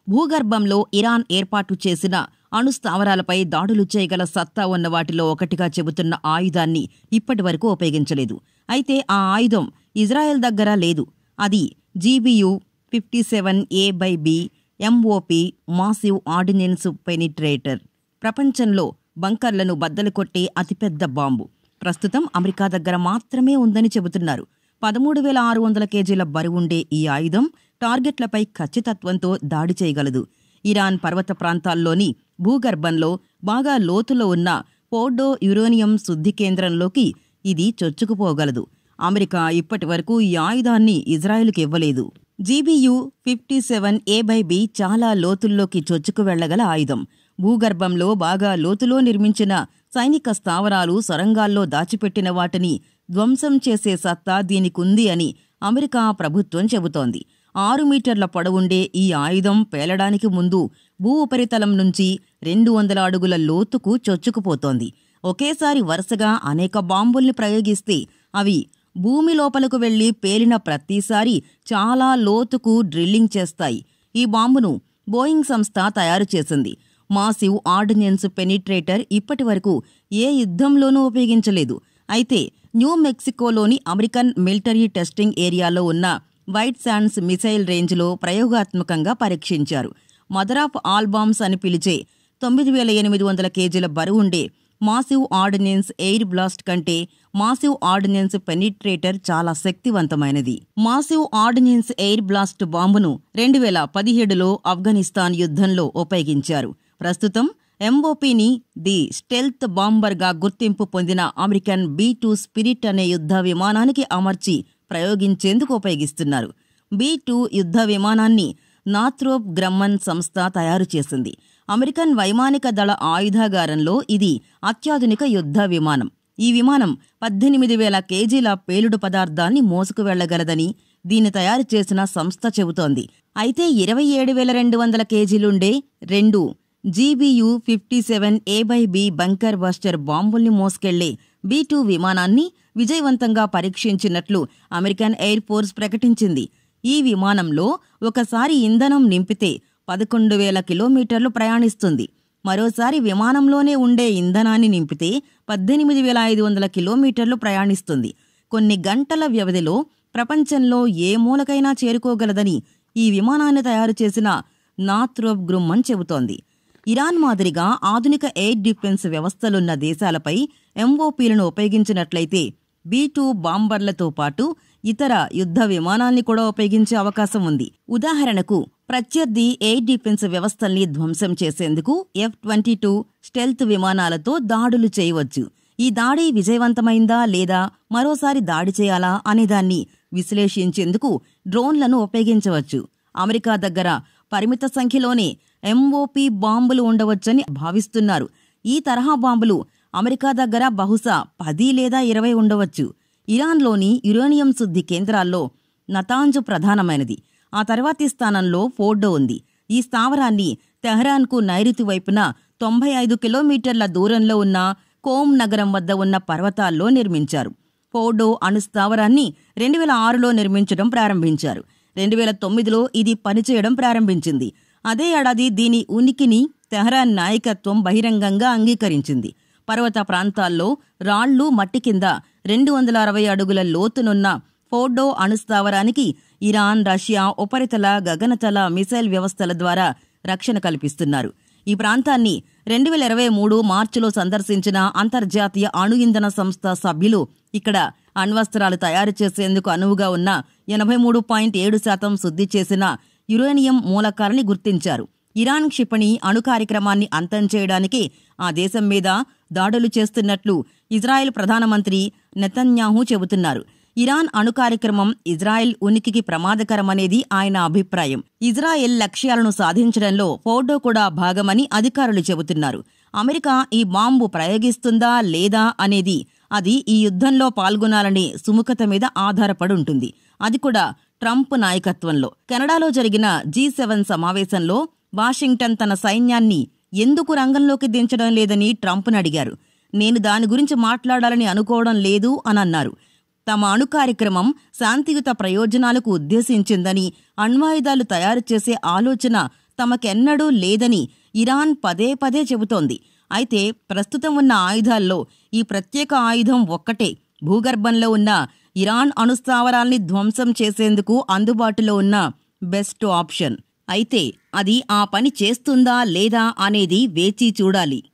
భూగర్భంలో ఇరాన్ ఏర్పాటు చేసిన అణుస్థావరాలపై దాడులు చేయగల సత్తా ఉన్న వాటిలో ఒకటిగా చెబుతున్న ఆయుధాన్ని ఇప్పటివరకు ఉపయోగించలేదు. అయితే ఆ ఆయుధం ఇజ్రాయెల్ దగ్గర లేదు. అది GBU-57A/B MOP మాసివ్ ఆర్డినెన్స్ పెనిట్రేటర్, ప్రపంచంలో బంకర్లను బద్దలు కొట్టే అతిపెద్ద బాంబు. ప్రస్తుతం అమెరికా దగ్గర మాత్రమే ఉందని చెబుతున్నారు. 13,600 కేజీల బరువుండే ఈ ఆయుధం టార్గెట్లపై ఖచ్చితత్వంతో దాడి చేయగలదు. ఇరాన్ పర్వత ప్రాంతాల్లోని భూగర్భంలో బాగా లోతులో ఉన్న ఫోర్డో యురేనియం శుద్ధి కేంద్రంలోకి ఇది చొచ్చుకుపోగలదు. అమెరికా ఇప్పటి వరకు ఈ ఆయుధాన్ని ఇజ్రాయెల్కి ఇవ్వలేదు. GBU-57A/B చాలా లోతుల్లోకి చొచ్చుకు వెళ్లగల ఆయుధం. భూగర్భంలో బాగా లోతులో నిర్మించిన సైనిక స్థావరాలు, సొరంగాల్లో దాచిపెట్టిన వాటిని ధ్వంసం చేసే సత్తా దీనికుంది అని అమెరికా ప్రభుత్వం చెబుతోంది. 6 మీటర్ల పొడవుండే ఈ ఆయుధం పేలడానికి ముందు భూ ఉపరితలం నుంచి 200 అడుగుల లోతుకు చొచ్చుకుపోతోంది. ఒకేసారి వరుసగా అనేక బాంబుల్ని ప్రయోగిస్తే అవి భూమి లోపలకు వెళ్లి పేలిన ప్రతిసారి చాలా లోతుకు డ్రిల్లింగ్ చేస్తాయి. ఈ బాంబును బోయింగ్ సంస్థ తయారు చేసింది. మాసివ్ ఆర్డినెన్స్ పెనిట్రేటర్ ఇప్పటి వరకు ఏ యుద్ధంలోనూ ఉపయోగించలేదు. అయితే న్యూ మెక్సికోలోని అమెరికన్ మిలిటరీ టెస్టింగ్ ఏరియాలో ఉన్న వైట్ శాండ్స్ మిసైల్ రేంజ్లో ప్రయోగాత్మకంగా పరీక్షించారు. మదర్ ఆఫ్ ఆల్ బాంబ్స్ అని పిలిచే 9,800 కేజీల బరువుండే మాసివ్ ఆర్డినెన్స్ ఎయిర్ బ్లాస్ట్ కంటే మాసివ్ ఆర్డినెన్స్ పెనిట్రేటర్ చాలా శక్తివంతమైనది. మాసివ్ ఆర్డినెన్స్ ఎయిర్ బ్లాస్ట్ బాంబును 2017లో ఆఫ్ఘనిస్తాన్ యుద్ధంలో ఉపయోగించారు. ప్రస్తుతం MOPని ది స్టెల్త్ బాంబర్గా గుర్తింపు పొందిన అమెరికన్ B-2 స్పిరిట్ అనే యుద్ధ విమానానికి అమర్చి ప్రయోగించేందుకు ఉపయోగిస్తున్నారు. B-2 యుద్ధ విమానాన్ని నాథ్రోప్ గ్రమ్మన్ సంస్థ తయారు చేసింది. అమెరికన్ వైమానిక దళ ఆయుధాగారంలో ఇది అత్యాధునిక యుద్ధ విమానం. ఈ విమానం 18,000 కేజీల పేలుడు పదార్థాన్ని మోసుకు వెళ్లగలదని దీన్ని తయారు చేసిన సంస్థ చెబుతోంది. అయితే 27,200 కేజీలుండే 2 GBU-57A/B బంకర్ బస్టర్ బాంబుల్ని మోసుకెళ్లే B-2 విమానాన్ని విజయవంతంగా పరీక్షించినట్లు అమెరికన్ ఎయిర్ ఫోర్స్ ప్రకటించింది. ఈ విమానంలో ఒకసారి ఇంధనం నింపితే 11,000 కిలోమీటర్లు ప్రయాణిస్తుంది. మరోసారి విమానంలోనే ఉండే ఇంధనాన్ని నింపితే 18,500 కిలోమీటర్లు ప్రయాణిస్తుంది. కొన్ని గంటల వ్యవధిలో ప్రపంచంలో ఏ మూలకైనా చేరుకోగలదని ఈ విమానాన్ని తయారు చేసిన నాథ్రోప్ గ్రమ్మన్ చెబుతోంది. ఇరాన్ మాదిరిగా ఆధునిక ఎయిర్ డిఫెన్స్ వ్యవస్థలున్న దేశాలపై MOPలను ఉపయోగించినట్లయితే B-2 బాంబర్లతో పాటు ఇతర యుద్ధ విమానాల్ని కూడా ఉపయోగించే అవకాశం ఉంది. ఉదాహరణకు ప్రత్యర్థి ఎయిర్ డిఫెన్స్ వ్యవస్థల్ని ధ్వంసం చేసేందుకు F-22 స్టెల్త్ విమానాలతో దాడులు చేయవచ్చు. ఈ దాడి విజయవంతమైందా లేదా మరోసారి దాడి చేయాలా అనేదాన్ని విశ్లేషించేందుకు డ్రోన్లను ఉపయోగించవచ్చు. అమెరికా దగ్గర పరిమిత సంఖ్యలోనే MOP బాంబులు ఉండవచ్చని భావిస్తున్నారు. ఈ తరహా బాంబులు అమెరికా దగ్గర బహుశా 10 లేదా 20 ఉండవచ్చు. ఇరాన్లోని యురేనియం శుద్ధి కేంద్రాల్లో నతాంజ్ ప్రధానమైనది. ఆ తర్వాతి స్థానంలో ఫోర్డో ఉంది. ఈ స్థావరాన్ని తెహరాన్కు నైరుతి వైపున 95 కిలోమీటర్ల దూరంలో ఉన్న కోమ్ నగరం వద్ద ఉన్న పర్వతాల్లో నిర్మించారు. ఫోర్డో అణుస్థావరాన్ని 2006లో నిర్మించడం ప్రారంభించారు. 2009లో ఇది పనిచేయడం ప్రారంభించింది. అదే ఏడాది దీని ఉనికిని తెహరాన్ నాయకత్వం బహిరంగంగా అంగీకరించింది. పర్వత ప్రాంతాల్లో రాళ్లు, మట్టి కింద 260 అడుగుల లోతునున్న ఫోర్డో అణుస్థావరానికి ఇరాన్, రష్యా ఉపరితల, గగనతల మిసైల్ వ్యవస్థల ద్వారా రక్షణ కల్పిస్తున్నారు. ఈ ప్రాంతాన్ని 2023 మార్చిలో సందర్శించిన అంతర్జాతీయ అణు ఇంధన సంస్థ సభ్యులు ఇక్కడ అణ్వస్త్రాలు తయారు చేసేందుకు అనువుగా ఉన్న 83.7% శుద్ధి చేసిన యురేనియం మూలకాలని గుర్తించారు. ఇరాన్ క్షిపణి అణు కార్యక్రమాన్ని అంతం చేయడానికి ఆ దేశం మీద దాడులు చేస్తున్నట్లు ఇజ్రాయెల్ ప్రధానమంత్రి నెతన్యాహు చెబుతున్నారు. ఇరాన్ అణు కార్యక్రమం ఇజ్రాయెల్ ఉనికికి ప్రమాదకరమనేది ఆయన అభిప్రాయం. ఇజ్రాయెల్ లక్ష్యాలను సాధించడంలో ఫోర్డో కూడా భాగమని అధికారులు చెబుతున్నారు. అమెరికా ఈ బాంబు ప్రయోగిస్తుందా లేదా అనేది అది ఈ యుద్ధంలో పాల్గొనాలనే సుముఖత మీద ఆధారపడుంటుంది. అది కూడా ట్రంప్ నాయకత్వంలో. కెనడాలో జరిగిన G7 సమావేశంలో వాషింగ్టన్ తన సైన్యాన్ని ఎందుకు రంగంలోకి దించడం లేదని ట్రంప్ను అడిగారు. నేను దాని గురించి మాట్లాడాలని అనుకోవడం లేదు అని అన్నారు. తమ అణు కార్యక్రమం శాంతియుత ప్రయోజనాలకు ఉద్దేశించిందని, అణ్వాయుధాలు తయారు చేసే ఆలోచన తమకెన్నడూ లేదని ఇరాన్ పదే పదే చెబుతోంది. అయితే ప్రస్తుతం ఉన్న ఆయుధాల్లో ఈ ప్రత్యేక ఆయుధం ఒక్కటే భూగర్భంలో ఉన్న ఇరాన్ అణుస్థావరాల్ని ధ్వంసం చేసేందుకు అందుబాటులో ఉన్న బెస్ట్ ఆప్షన్. అయితే అది ఆ పని చేస్తుందా లేదా అనేది వేచి చూడాలి.